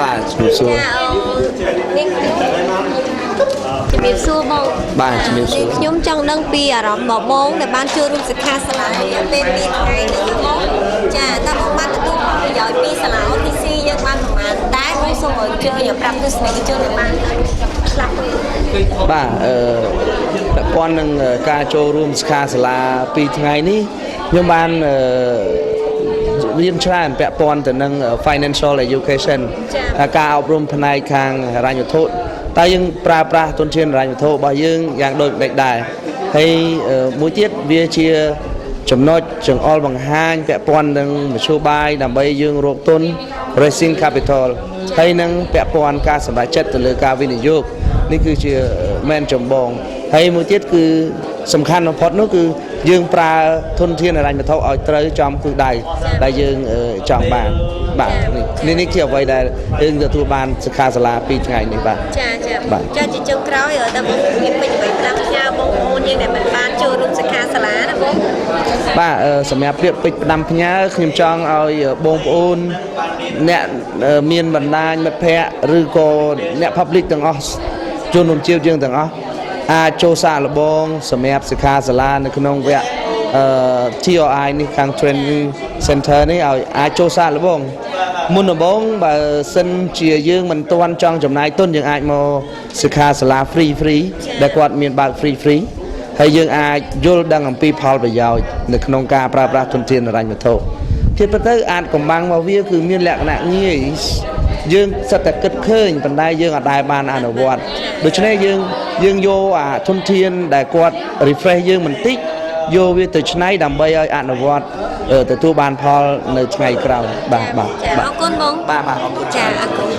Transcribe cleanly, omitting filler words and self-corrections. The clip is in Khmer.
បាទជំរាបសួរ នេះជំរាបសួរបង បាទជំរាបសួរ ខ្ញុំចង់ដឹងពីអារម្មណ៍របស់បងដែលបានចូលរួមសិក្ខាសាលារយៈពេល2ថ្ងៃនេះបងចាតើបងបានទទួលផលប្រយោជន៍ពីសាលា OTC យើងបានប្រមាណតែបងសូមអញ្ជើញប្រាប់ទស្សនិកជនដែលបានខ្លះ បាទពាក់ព័ន្ធនឹងការចូលរួមសិក្ខាសាលា2ថ្ងៃនេះខ្ញុំបានរៀនច្រើនពាក់ព័ន្ធទៅនឹង financial education ការអប់រំផ្នែកខាងហិរញ្ញវត្ថុតែយើងប្រើប្រាស់ទុនធានហិរញ្ញវត្ថុរបស់យើងយ៉ាងដូចនេះដែរហើយមួយទៀតវាជាចំណុចចង្អុលបង្ហាញពាក់ព័ន្ធនឹងមធ្យោបាយដើម្បីយើងរកទុន raising capital ហើយនឹងពាក់ព័ន្ធការសម្រេចចិត្តទៅលើការវិនិយោគនេះគឺជាមែនចម្បងហើយមួយទៀតគឺសំខាន់បំផុតនោះគឺយើងប្រើធនធានហិរញ្ញវត្ថុឲ្យត្រូវចំគោលដៅដែលយើងចង់បានបាទនេះជាអ្វីដែលយើងទទួលបានសិក្ខាសាលា2ថ្ងៃនេះបាទចាជាចុងក្រោយតើបងមានពេញអ្វីផ្ដាំផ្ញើបងប្អូនយើងដែលមិនបានចូលរួមសិក្ខាសាលាណាបងបាទសម្រាប់ពាក្យពេចន៍ផ្ដាំផ្ញើខ្ញុំចង់ឲ្យបងប្អូនអ្នកមានបណ្ដាញមិត្តភ័ក្តិឬក៏អ្នក public ទាំងអស់ជនរួមជាតិយើងទាំងអស់អាចចូលសាកល្បងសម្រាប់សិក្ខាសាលានៅក្នុងវគ្គTRI នេះខាង Training Center នេះឲ្យអាចចូលសាកល្បងមុនដំបូងបើសិនជាយើងមិនទាន់ចង់ចំណាយទុនយើងអាចមកសិក្ខាសាលា free ដែលគាត់មានបើក free ហើយយើងអាចយល់ដឹងអំពីផលប្រយោជន៍នៅក្នុងការប្រើប្រាស់ធនធានហិរញ្ញវត្ថុទៀតទៅអាចកំបាំងមកវាគឺមានលក្ខណៈងាយយើងសិតតែគិតឃើញប៉ុន្តែយើងអាចដែរបានអនុវត្តដូច្នេះយើងយកអាធនធានដែលគាត់ refresh យើងបន្តិចយកវាទៅច្នៃដើម្បីឲ្យអនុវត្តទទួលបានផលនៅថ្ងៃក្រោយបាទអរគុណបងបាទអរគុណចាអរគុណ